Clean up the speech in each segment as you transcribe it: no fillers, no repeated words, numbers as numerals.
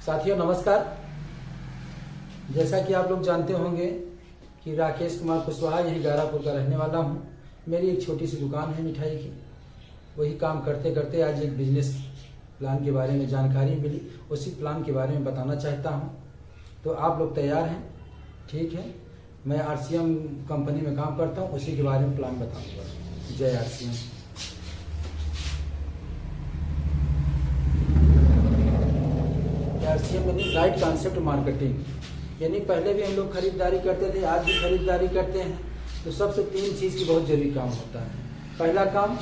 साथियों नमस्कार। जैसा कि आप लोग जानते होंगे कि राकेश कुमार कुशवाहा यहीं गारापुर का रहने वाला हूं। मेरी एक छोटी सी दुकान है मिठाई की। वही काम करते करते आज एक बिजनेस प्लान के बारे में जानकारी मिली, उसी प्लान के बारे में बताना चाहता हूं। तो आप लोग तैयार हैं? ठीक है, मैं आरसीएम कंपनी में काम करता हूं, उसी के बारे में प्लान बताऊंगा। जय आरसीएम। आरसीएम यानी राइट कॉन्सेप्ट मार्केटिंग, यानी पहले भी हम लोग खरीदारी करते थे, आज भी खरीदारी करते हैं। तो सबसे 3 चीज़ की बहुत जरूरी काम होता है। पहला काम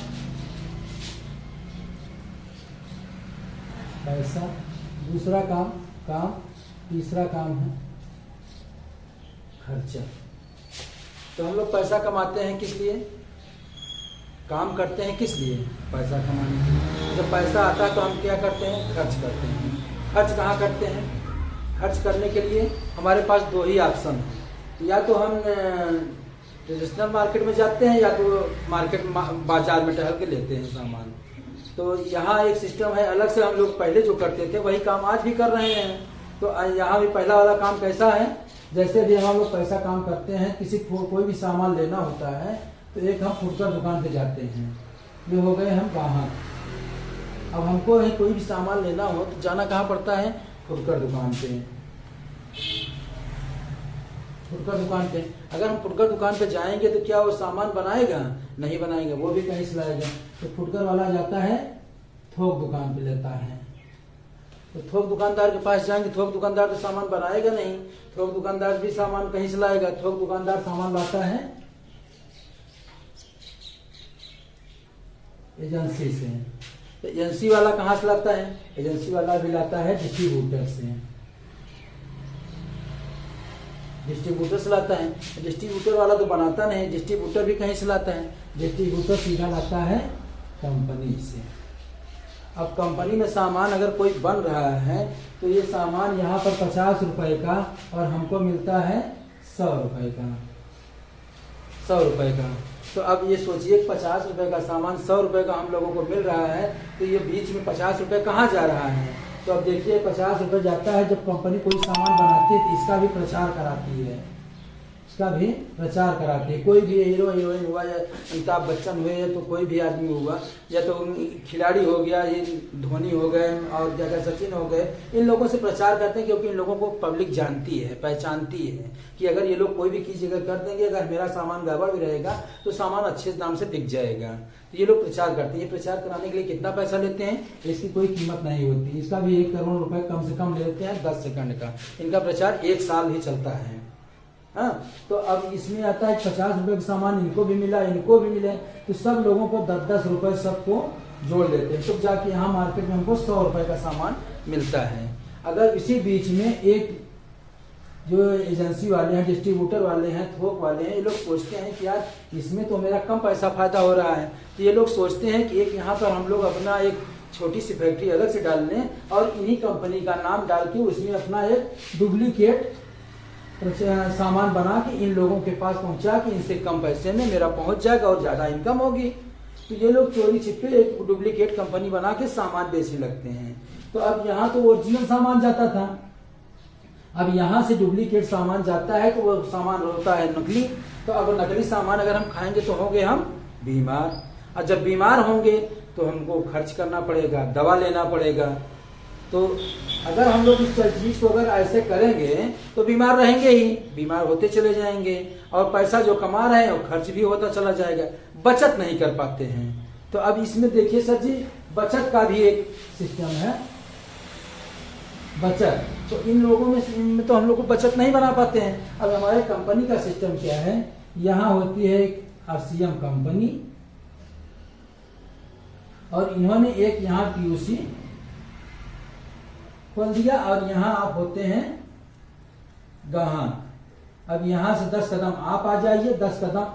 पैसा, दूसरा काम, तीसरा काम है खर्चा। तो हम लोग पैसा कमाते हैं किस लिए? काम करते हैं किस लिए? पैसा कमाने के लिए। जब पैसा आता है तो हम क्या करते हैं? खर्च करते हैं। खर्च कहाँ करते हैं? खर्च करने के लिए हमारे पास 2 ही ऑप्शन हैं। या तो हम ट्रेडिशनल मार्केट में जाते हैं, या तो मार्केट बाजार में टहल के लेते हैं सामान। तो यहाँ एक सिस्टम है अलग से। हम लोग पहले जो करते थे वही काम आज भी कर रहे हैं। तो यहाँ भी पहला वाला काम कैसा है? जैसे भी हम लोग पैसा काम करते हैं, किसी को कोई भी सामान लेना होता है तो एक हम फुटकर दुकान पे जाते हैं। ये हो गए हम ग्राहक। अब हमको कोई भी सामान लेना हो तो जाना कहाँ पड़ता है? फुटकर दुकान पे। फुटकर दुकान पे अगर हम फुटकर दुकान पे जाएंगे तो क्या वो सामान बनाएगा? नहीं बनाएगा, वो भी कहीं से लाएगा। तो फुटकर वाला जाता है थोक दुकान पे लेता है। तो थोक दुकानदार के पास जाएंगे, थोक दुकानदार तो सामान बनाएगा नहीं, थोक दुकानदार भी सामान कहीं से लाएगा। थोक दुकानदार सामान लाता है एजेंसी से। तो एजेंसी वाला कहाँ से लाता है? एजेंसी वाला भी लाता है डिस्ट्रीब्यूटर से। डिस्ट्रीब्यूटर से लाता है। डिस्ट्रीब्यूटर वाला तो बनाता नहीं, डिस्ट्रीब्यूटर भी कहीं से लाता है? डिस्ट्रीब्यूटर सीधा लाता है कंपनी से। अब कंपनी में सामान अगर कोई बन रहा है तो ये सामान यहाँ पर 50 रुपए का और हमको मिलता है 100 रुपए का। 100 रुपए का। तो अब ये सोचिए 50 रुपए का सामान 100 रुपए का हम लोगों को मिल रहा है, तो ये बीच में 50 रुपए कहाँ जा रहा है? तो अब देखिए 50 रुपए जाता है जब कंपनी कोई सामान बनाती है तो इसका भी प्रचार कराती है। इसका भी प्रचार कराती है। कोई भी हीरो हीरोइन हुआ, या अमिताभ बच्चन हुए, या तो कोई भी आदमी हुआ, या तो खिलाड़ी हो गया, ये धोनी हो गए और क्या कहते सचिन हो गए, इन लोगों से प्रचार करते हैं क्योंकि इन लोगों को पब्लिक जानती है, पहचानती है कि अगर ये लोग कोई भी चीज़ अगर कर देंगे, अगर मेरा सामान गड़बड़ भी रहेगा तो सामान अच्छे दाम से बिक जाएगा। तो ये लोग प्रचार करते हैं। ये प्रचार कराने के लिए कितना पैसा लेते हैं? इसकी कोई कीमत नहीं होती। इसका भी 1 करोड़ रुपए कम से कम लेते हैं 10 सेकंड का। इनका प्रचार 1 साल ही चलता है। हाँ, तो अब इसमें आता है 50 रुपए का सामान इनको भी मिला, इनको भी मिले, तो सब लोगों को 10-10 रुपए सबको जोड़ देते हैं। तो जाके यहाँ मार्केट में हमको 100 रुपए का सामान मिलता है। अगर इसी बीच में एक जो एजेंसी वाले हैं, डिस्ट्रीब्यूटर वाले हैं, थोक वाले हैं, ये लोग सोचते हैं कि यार इसमें तो मेरा कम पैसा फायदा हो रहा है। तो ये लोग सोचते हैं कि एक यहाँ पर हम लोग अपना एक छोटी सी फैक्ट्री अलग से डाल लें और इन्हीं कंपनी का नाम डाल के उसमें अपना एक डुप्लीकेट सामान बना के इन लोगों के पास पहुंचा के इनसे कम पैसे में मेरा पहुंच जाएगा और ज्यादा इनकम होगी। तो ये लोग चोरी छिपे एक डुप्लीकेट कंपनी बना के सामान बेचने लगते हैं। तो अब यहाँ तो ओरिजिनल सामान जाता था, अब यहाँ से डुप्लीकेट सामान जाता है तो वो सामान होता है नकली। तो अब नकली सामान अगर हम खाएंगे तो होंगे हम बीमार, और जब बीमार होंगे तो हमको खर्च करना पड़ेगा, दवा लेना पड़ेगा। तो अगर हम लोग इस चीज को अगर ऐसे करेंगे तो बीमार रहेंगे ही, बीमार होते चले जाएंगे, और पैसा जो कमा रहे हैं वो खर्च भी होता चला जाएगा, बचत नहीं कर पाते हैं। तो अब इसमें देखिए सर जी, बचत का भी एक सिस्टम है। बचत तो इन लोगों में तो हम लोग को बचत नहीं बना पाते हैं। अब हमारे कंपनी का सिस्टम क्या है? यहाँ होती है एक आरसीएम कंपनी और इन्होंने एक यहाँ पीयूसी खोल दिया और यहाँ आप होते हैं ग्राहक। अब यहाँ से 10 कदम आप आ जाइए, 10 कदम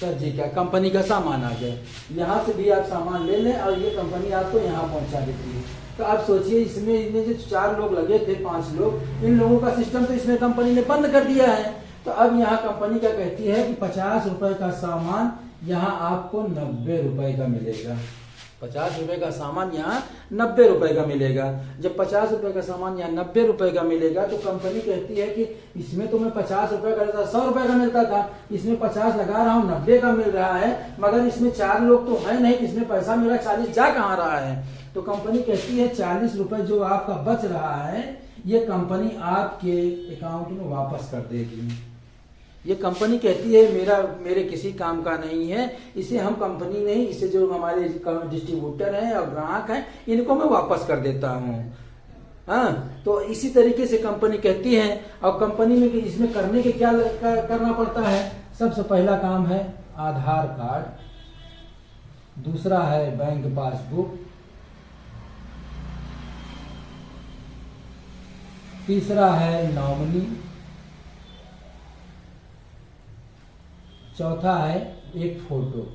सर जी क्या कंपनी का सामान आ जाए। यहाँ से भी आप सामान ले लें और ये कंपनी आपको यहाँ पहुँचा देती है। तो आप सोचिए इसमें जो 4 लोग लगे थे, 5 लोग, इन लोगों का सिस्टम तो इसमें कंपनी ने बंद कर दिया है। तो अब यहाँ कंपनी क्या कहती है कि 50 रुपए का सामान यहाँ आपको 90 रुपए का मिलेगा। 50 रुपए का सामान यहाँ 90 रुपए का मिलेगा। जब 50 रुपए का सामान यहाँ 90 रुपए का मिलेगा तो कंपनी कहती है कि इसमें तो मैं 50 रुपए का था, 100 रुपए का मिलता था, इसमें 50 लगा रहा हूँ 90 का मिल रहा है, मगर इसमें 4 लोग तो है नहीं, इसमें पैसा मेरा 40 जा कहाँ रहा है। तो कंपनी कहती है 40 रुपए जो आपका बच रहा है ये कंपनी आपके अकाउंट में वापस कर देगी। ये कंपनी कहती है मेरे किसी काम का नहीं है, इसे हम कंपनी नहीं, इसे जो हमारे डिस्ट्रीब्यूटर हैं और ग्राहक हैं इनको मैं वापस कर देता हूँ। हाँ, तो इसी तरीके से कंपनी कहती है। और कंपनी में इसमें करने के क्या करना पड़ता है। सबसे पहला काम है आधार कार्ड, दूसरा है बैंक पासबुक, तीसरा है नॉमिनी, चौथा है एक फोटो।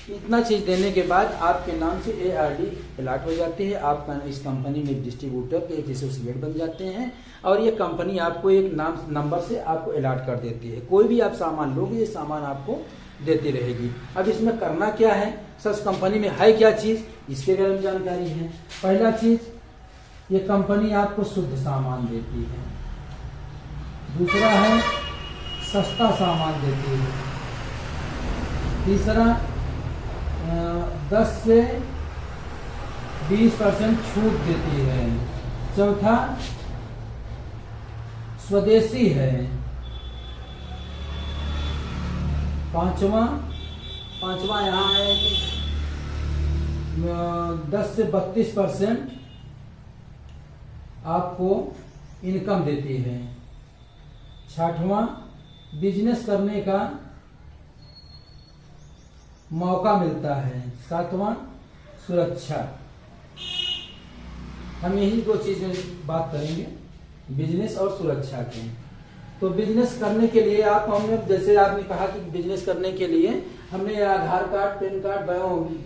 इतना चीज देने के बाद आपके नाम से ARD अलॉट हो जाती है। आप इस कंपनी में डिस्ट्रीब्यूटर के एक एसोसिएट बन जाते हैं और ये कंपनी आपको एक नंबर से आपको अलॉट कर देती है। कोई भी आप सामान लोगे ये सामान आपको देती रहेगी। अब इसमें करना क्या है, सच कंपनी में है क्या चीज, इसके बारे में जानकारी है। पहला चीज ये कंपनी आपको शुद्ध सामान देती है। दूसरा है सस्ता सामान देती है। तीसरा 10 से 20% छूट देती है। चौथा स्वदेशी है। पांचवा यहाँ है कि 10 से 32% आपको इनकम देती है। छठवां बिजनेस करने का मौका मिलता है। सातवां सुरक्षा। हम यही दो चीजें बात करेंगे, बिजनेस और सुरक्षा के। तो बिजनेस करने के लिए हमने जैसे आपने कहा कि बिजनेस करने के लिए हमने Aadhaar card, PAN card,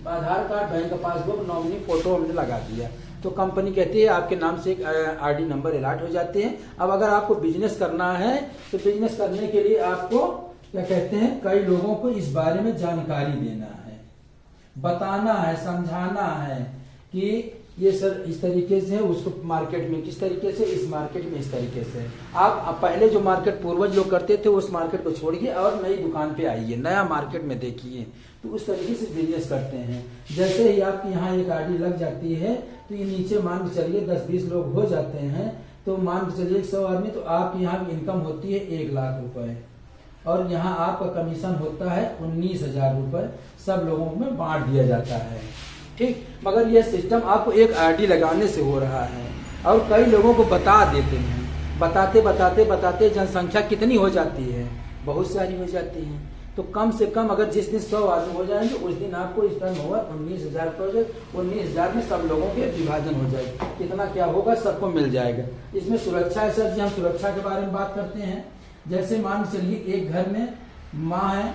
Aadhaar card, bank passbook, nominee, photo हमने लगा दिया। तो कंपनी कहती है आपके नाम से एक RD नंबर अलॉट हो जाते हैं। अब अगर आपको बिजनेस करना है तो बिजनेस करने के लिए आपको क्या कहते हैं, कई लोगों को इस बारे में जानकारी देना है, बताना है, समझाना है कि ये सर इस तरीके से है, उसको मार्केट में किस तरीके से, इस मार्केट में इस तरीके से। आप पहले जो मार्केट पूर्वज लोग करते थे उस मार्केट को छोड़िए और नई दुकान पे आइए, नया मार्केट में देखिए। तो उस तरीके से बिजनेस करते हैं। जैसे ही आपके यहाँ एक RD लग जाती है तो ये नीचे मान के चलिए 10-20 लोग हो जाते हैं, तो मान के चलिए 100 आदमी, तो आपके यहाँ इनकम होती है 1 लाख रुपए और यहाँ आपका कमीशन होता है 19,000 रुपए। सब लोगों में बांट दिया जाता है, ठीक। मगर यह सिस्टम आपको एक RD लगाने से हो रहा है और कई लोगों को बता देते हैं। बताते बताते बताते जनसंख्या कितनी हो जाती है, बहुत सारी हो जाती है। तो कम से कम अगर जिस दिन 100 आदमी हो जाएंगे उस दिन आपको इस टाइम होगा 19,000 रुपये। 19,000 में सब लोगों के विभाजन हो जाएगा, कितना क्या होगा सबको मिल जाएगा। इसमें सुरक्षा है सर जी, हम सुरक्षा के बारे में बात करते हैं। जैसे मान चलिए एक घर में माँ है,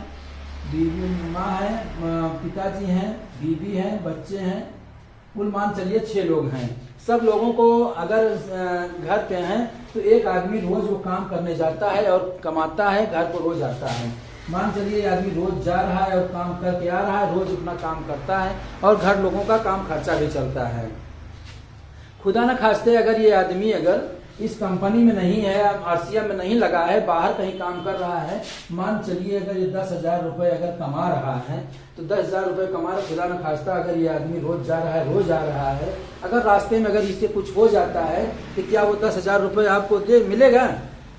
पिताजी हैं, बीबी हैं, बच्चे हैं, कुल मान चलिए 6 लोग हैं। सब लोगों को अगर घर पे हैं तो एक आदमी रोज वो काम करने जाता है और कमाता है, घर को रोज आता है। मान चलिए आदमी रोज जा रहा है और काम करके आ रहा है, रोज अपना काम करता है और घर लोगों का काम खर्चा भी चलता है। खुदा न खास्ते अगर ये आदमी अगर इस कंपनी में नहीं है, RCM में नहीं लगा है, बाहर कहीं काम कर रहा है, मान चलिए अगर ये 10,000 रुपये अगर कमा रहा है तो 10,000 रुपये कमा रहा, खुदा न खास्ता अगर ये आदमी रोज जा रहा है, रोज आ रहा है, अगर रास्ते में अगर इससे कुछ हो जाता है तो क्या वो 10,000 रुपये आपको मिलेगा?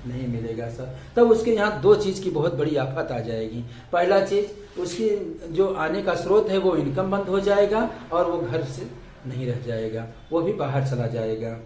नहीं मिलेगा सर। तब उसके यहाँ 2 चीज की बहुत बड़ी आफत आ जाएगी। पहला चीज उसकी जो आने का स्रोत है वो इनकम बंद हो जाएगा और वो घर से नहीं रह जाएगा, वो भी बाहर चला जाएगा।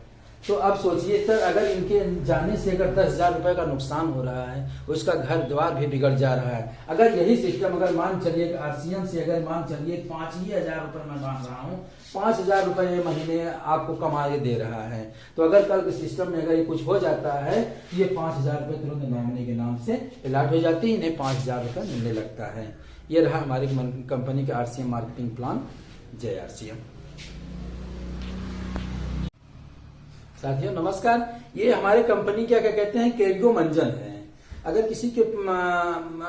तो अब सोचिए सर, अगर इनके जाने से अगर 10,000 रुपये का नुकसान हो रहा है, उसका घर द्वार भी बिगड़ जा रहा है। अगर यही सिस्टम अगर मान चलिए RCM से अगर मान चलिए 5,000 रुपये मैं मान रहा हूँ, 5,000 रुपये महीने आपको कमाए दे रहा है, तो अगर कल के सिस्टम में अगर ये कुछ हो जाता है तो ये 5,000 रुपये तुरंत नॉमिनी के नाम से अलॉट हो जाती है, इन्हें 5,000 रुपये मिलने लगता है। ये रहा हमारी कंपनी का RCM मार्केटिंग प्लान। जय RCM। साथियों नमस्कार। ये हमारे कंपनी क्या कहते हैं, कैरियो मंजन है। अगर किसी के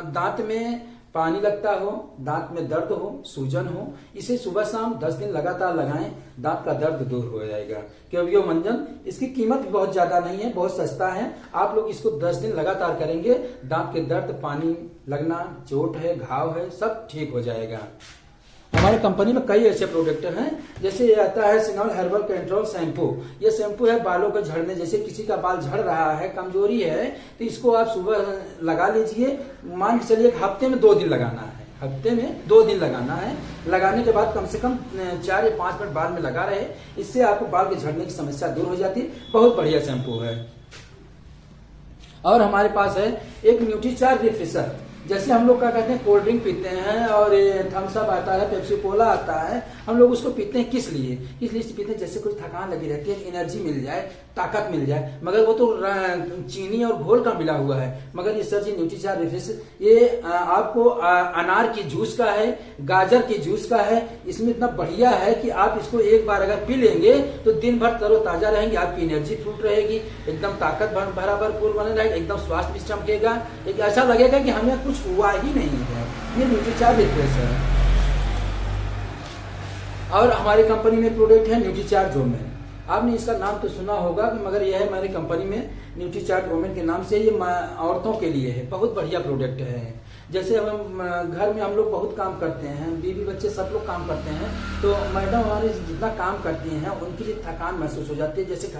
दांत में पानी लगता हो, दांत में दर्द हो, सूजन हो, इसे सुबह शाम 10 दिन लगातार लगाएं, दांत का दर्द दूर हो जाएगा। क्योंकि वो मंजन, इसकी कीमत भी बहुत ज्यादा नहीं है, बहुत सस्ता है। आप लोग इसको 10 दिन लगातार करेंगे, दांत के दर्द, पानी लगना, चोट है, घाव है, सब ठीक हो जाएगा। हमारी कंपनी में कई ऐसे प्रोडक्ट हैं, जैसे ये आता है सिनॉल हर्बल कंट्रोल शैम्पू। ये शैम्पू है बालों के झड़ने, जैसे किसी का बाल झड़ रहा है, कमजोरी है, तो इसको आप सुबह लगा लीजिए। मान के चलिए हफ्ते में 2 दिन लगाना है, हफ्ते में 2 दिन लगाना है। लगाने के बाद कम से कम 4 या 5 मिनट बाल में लगा रहे, इससे आपको बाल के झड़ने की समस्या दूर हो जाती है। बहुत बढ़िया शैम्पू है। और हमारे पास है एक न्यूट्रीचार्ज रिफ्रेशर। जैसे हम लोग क्या कहते हैं, कोल्ड ड्रिंक पीते हैं और थम्स अप आता है, पेप्सी कोला आता है, हम लोग उसको पीते हैं किस लिए पीते हैं, जैसे कुछ थकान लगी रहती है, एनर्जी मिल जाए, ताकत मिल जाए। मगर वो तो चीनी और घोल का मिला हुआ है। मगर ये सर जी न्यूट्रीचार्ज रिफ्रेश, ये आपको अनार की जूस का है, गाजर की जूस का है। इसमें इतना बढ़िया है कि आप इसको एक बार अगर पी लेंगे तो दिन भर तरोताजा रहेंगे, आपकी एनर्जी फुल रहेगी, एकदम ताकत भरा भरपूर बने रहेगा, एकदम स्वास्थ्य भी चमकेगा। एक ऐसा लगेगा कि हमें कुछ हुआ ही नहीं है। ये न्यूट्रीचार्ज रिफ्रेश है। और हमारी कंपनी में प्रोडक्ट है न्यूट्रीचार्ज वोमेन। आपने इसका नाम तो सुना होगा, मगर यह है हमारी कंपनी में न्यूट्रीचार्ज वोमेन के नाम से। ये औरतों के लिए है, बहुत बढ़िया प्रोडक्ट है। जैसे हम घर में हम लोग बहुत काम करते हैं, बीवी बच्चे सब लोग काम करते हैं, तो मैडम हमारे जितना काम करती हैं उनके लिए थकान महसूस हो जाती है। जैसे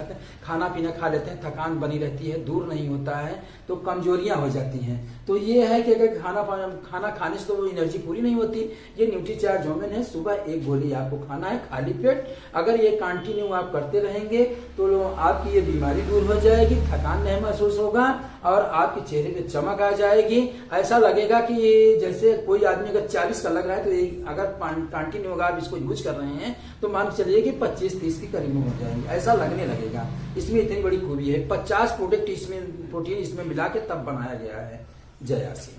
खाना पीना खा लेते हैं, थकान बनी रहती है, दूर नहीं होता है, तो कमजोरियां हो जाती हैं। तो ये है कि अगर खाना खाने से तो वो एनर्जी पूरी नहीं होती। ये न्यूट्रीचार्ज वोमेन है, सुबह एक गोली आपको खाना है खाली पेट। अगर ये कंटिन्यू आप करते रहेंगे तो आपकी ये बीमारी दूर हो जाएगी, थकान नहीं महसूस होगा और आपके चेहरे पे चमक आ जाएगी। ऐसा लगेगा कि जैसे कोई आदमी अगर 40 का लग रहा है, तो अगर कंटिन्यू होगा आप इसको यूज कर रहे हैं तो मान चलिए कि 25-30 के करीब हो जाएंगे, ऐसा लगने लगेगा। इसमें इतनी बड़ी खूबी है, 50 प्रोडक्ट इसमें प्रोटीन इसमें मिला के तब बनाया गया है। जय आसी।